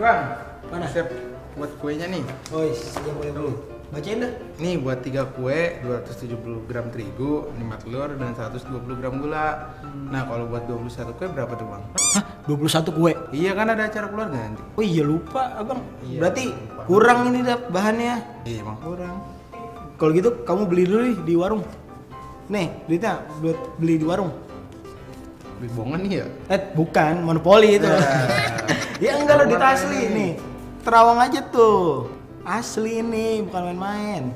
Bang, Mana? siap buat kuenya nih. Oh, iya boleh dulu. Bacain dah. Nih buat 3 kue, 270 gram terigu, 5 telur, dan 120 gram gula. Nah kalau buat 21 kue berapa tuh bang? Hah? 21 kue? Iya kan ada acara keluarga nanti. Oh iya lupa abang. Iya, Berarti lupa. kurang ini dah bahannya. Iya bang kurang. Kalau gitu kamu beli dulu nih di warung. Nih, duitnya buat beli di warung. Beli bohongan nih ya? Bukan, monopoli itu. Ya enggak lo, duit Warung asli ini. nih. Terawang aja tuh. Asli nih, bukan main-main.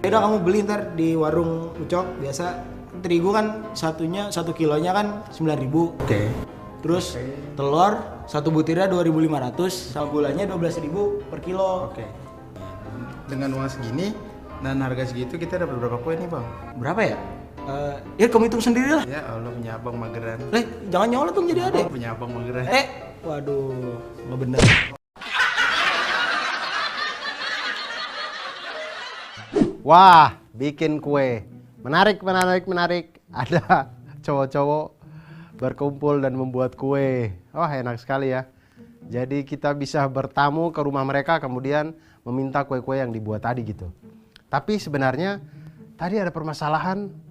Ya udah kamu beli ntar di warung Ucok biasa. Terigu kan satunya 1 kilonya kan 9.000. Oke. Terus telur satu butirnya 2.500 sama gulanya 12.000 per kilo. Oke. Dengan uang segini dan harga segitu kita dapat berapa kue nih bang? Berapa ya? Ya kamu hitung sendiri lah. Ya Allah punya abang mageran. Jangan nyolot dong jadi adek. Punya abang mageran. Waduh, nggak bener. Wah, bikin kue. Menarik. Ada cowok-cowok berkumpul dan membuat kue. Wah, enak sekali ya. Jadi kita bisa bertamu ke rumah mereka kemudian meminta kue-kue yang dibuat tadi gitu. Tapi sebenarnya tadi ada permasalahan.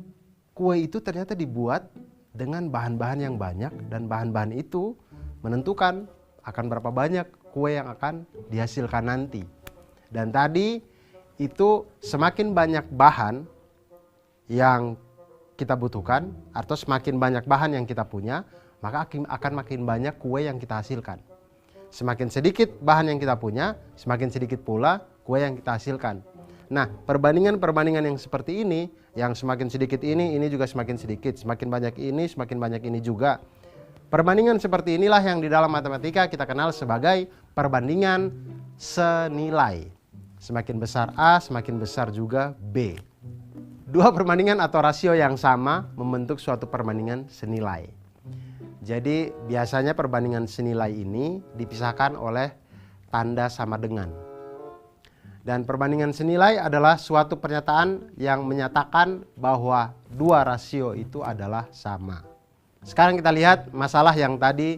Kue itu ternyata dibuat dengan bahan-bahan yang banyak dan bahan-bahan itu menentukan akan berapa banyak kue yang akan dihasilkan nanti. Dan tadi itu semakin banyak bahan yang kita butuhkan atau semakin banyak bahan yang kita punya, maka akan makin banyak kue yang kita hasilkan. Semakin sedikit bahan yang kita punya, semakin sedikit pula kue yang kita hasilkan. Nah, perbandingan yang seperti ini, yang semakin sedikit ini juga semakin sedikit, semakin banyak ini juga. Perbandingan seperti inilah yang di dalam matematika kita kenal sebagai perbandingan senilai. Semakin besar A, semakin besar juga B. Dua perbandingan atau rasio yang sama membentuk suatu perbandingan senilai. Jadi biasanya perbandingan senilai ini dipisahkan oleh tanda sama dengan. Dan perbandingan senilai adalah suatu pernyataan yang menyatakan bahwa dua rasio itu adalah sama. Sekarang kita lihat masalah yang tadi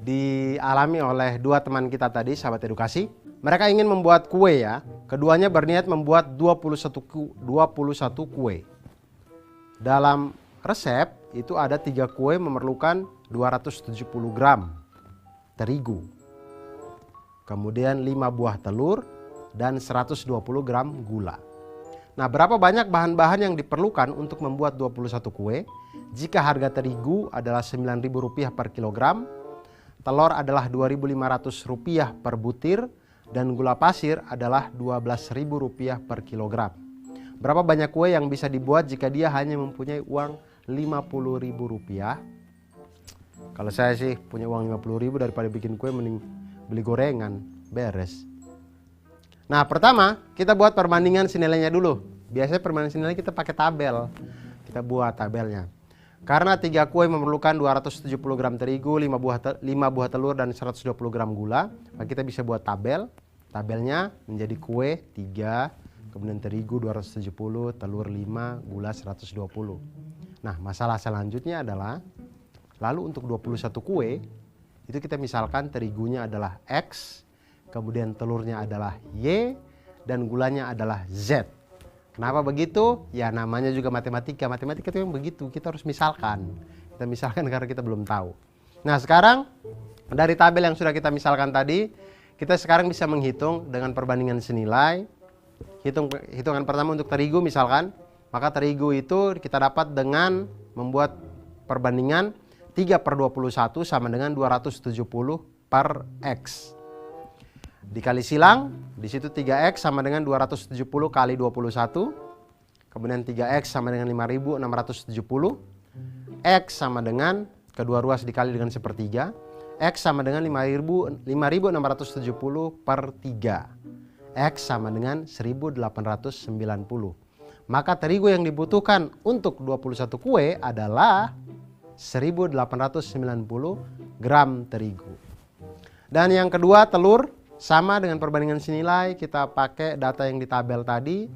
dialami oleh dua teman kita tadi, sahabat edukasi. Mereka ingin membuat kue ya. Keduanya berniat membuat 21 kue. Dalam resep itu ada 3 kue memerlukan 270 gram terigu. Kemudian 5 buah telur dan 120 gram gula. Nah, berapa banyak bahan-bahan yang diperlukan untuk membuat 21 kue? Jika harga terigu adalah Rp9.000 per kilogram, telur adalah Rp2.500 per butir, dan gula pasir adalah Rp12.000 per kilogram. Berapa banyak kue yang bisa dibuat jika dia hanya mempunyai uang Rp50.000? Kalau saya sih punya uang 50.000 daripada bikin kue mending beli gorengan, beres. Nah, pertama kita buat perbandingan senilainya dulu. Biasanya perbandingan senilai kita pakai tabel. Kita buat tabelnya. Karena 3 kue memerlukan 270 gram terigu, 5 buah telur dan 120 gram gula, maka kita bisa buat tabel. Tabelnya menjadi kue 3, kemudian terigu 270, telur 5, gula 120. Nah, masalah selanjutnya adalah lalu untuk 21 kue itu kita misalkan terigunya adalah X, kemudian telurnya adalah Y, dan gulanya adalah Z. Kenapa begitu? Ya namanya juga matematika. Matematika itu yang begitu, kita harus misalkan. Kita misalkan karena kita belum tahu. Nah, sekarang dari tabel yang sudah kita misalkan tadi, kita sekarang bisa menghitung dengan perbandingan senilai. Hitungan pertama untuk terigu misalkan, maka terigu itu kita dapat dengan membuat perbandingan 3/21 sama dengan 270 per X. Dikali silang, di situ 3X sama dengan 270 kali 21. Kemudian 3X sama dengan 5.670. X sama dengan kedua ruas dikali dengan sepertiga. X sama dengan 5.670 per 3. X sama dengan 1.890. Maka terigu yang dibutuhkan untuk 21 kue adalah 1.890 gram terigu. Dan yang kedua telur. Sama dengan perbandingan senilai, kita pakai data yang di tabel tadi.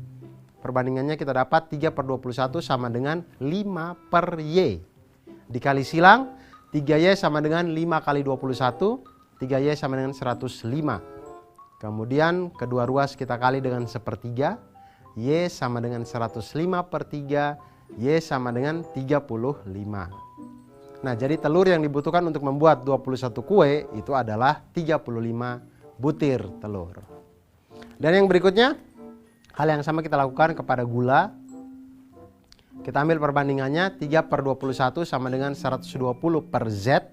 Perbandingannya kita dapat 3/21 sama dengan 5 per Y. Dikali silang, 3Y sama dengan 5 kali 21. 3Y sama dengan 105. Kemudian kedua ruas kita kali dengan 1/3. Y sama dengan 105/3. Y sama dengan 35. Nah, jadi telur yang dibutuhkan untuk membuat 21 kue itu adalah 35 butir telur. Dan yang berikutnya, hal yang sama kita lakukan kepada gula. Kita ambil perbandingannya 3/21 sama dengan 120 per Z.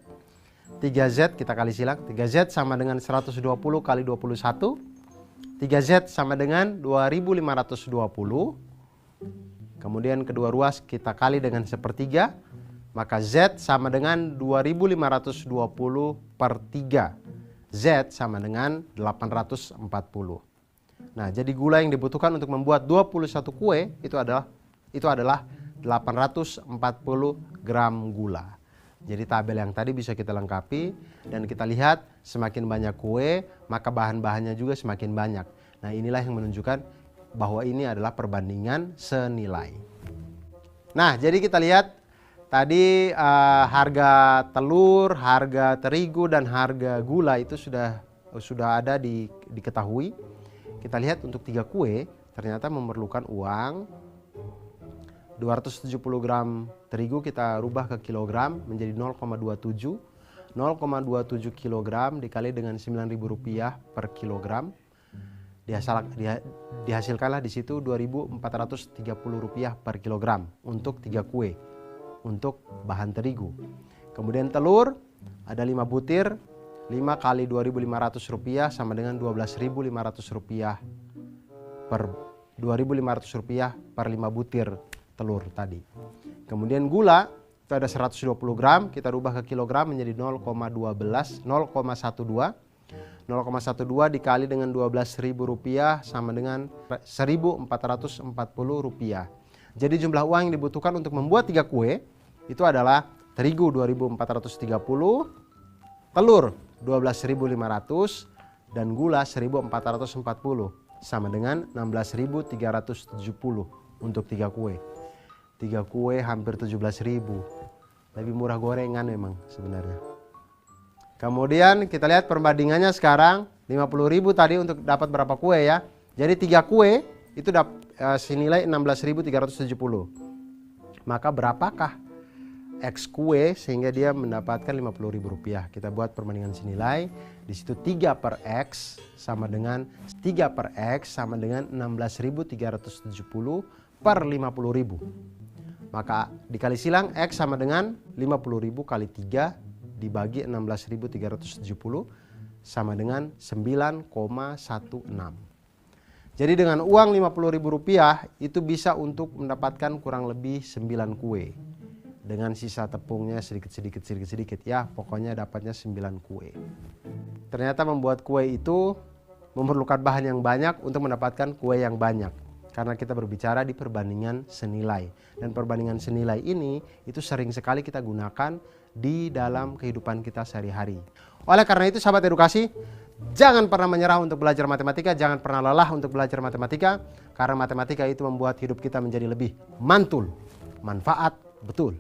3Z kita kali silang, 3Z sama dengan 120 kali 21. 3Z sama dengan 2520. Kemudian kedua ruas kita kali dengan 1/3. Maka Z sama dengan 2520 per 3. Z sama dengan 840. Nah, jadi gula yang dibutuhkan untuk membuat 21 kue itu adalah 840 gram gula. Jadi tabel yang tadi bisa kita lengkapi dan kita lihat semakin banyak kue maka bahan-bahannya juga semakin banyak. Nah, inilah yang menunjukkan bahwa ini adalah perbandingan senilai. Nah, jadi kita lihat tadi harga telur, harga terigu dan harga gula itu sudah ada diketahui. Kita lihat untuk 3 kue ternyata memerlukan uang 270 gram terigu kita rubah ke kilogram menjadi 0,27. 0,27 kilogram dikali dengan Rp9.000 per kilogram. Dihasilkanlah di situ Rp2.430 per kilogram untuk 3 kue untuk bahan terigu. Kemudian telur ada 5 butir, 5 kali Rp2.500 sama dengan Rp12.500 per Rp2.500 per 5 butir telur tadi. Kemudian gula itu ada 120 gram, kita rubah ke kilogram menjadi 0,12, 0,12. 0,12 dikali dengan Rp12.000 sama dengan Rp1.440. Jadi jumlah uang yang dibutuhkan untuk membuat 3 kue itu adalah terigu 2.430, telur 12.500 dan gula 1.440 sama dengan 16.370 untuk 3 kue. 3 kue hampir 17.000. Lebih murah gorengan memang sebenarnya. Kemudian kita lihat perbandingannya sekarang 50.000 tadi untuk dapat berapa kue ya. Jadi 3 kue itu senilai 16.370. Maka berapakah X kue sehingga dia mendapatkan Rp50.000? Kita buat perbandingan senilai. Di situ 3 per X sama dengan 3 per X sama dengan 16.370 per 50.000. Maka dikali silang X sama dengan 50.000 kali 3 dibagi 16.370 sama dengan 9,16. Jadi dengan uang Rp50.000 itu bisa untuk mendapatkan kurang lebih 9 kue. Dengan sisa tepungnya sedikit ya, pokoknya dapatnya 9 kue. Ternyata membuat kue itu memerlukan bahan yang banyak untuk mendapatkan kue yang banyak. Karena kita berbicara di perbandingan senilai. Dan perbandingan senilai ini itu sering sekali kita gunakan di dalam kehidupan kita sehari-hari. Oleh karena itu sahabat edukasi, jangan pernah menyerah untuk belajar matematika, jangan pernah lelah untuk belajar matematika. Karena matematika itu membuat hidup kita menjadi lebih mantul, manfaat betul.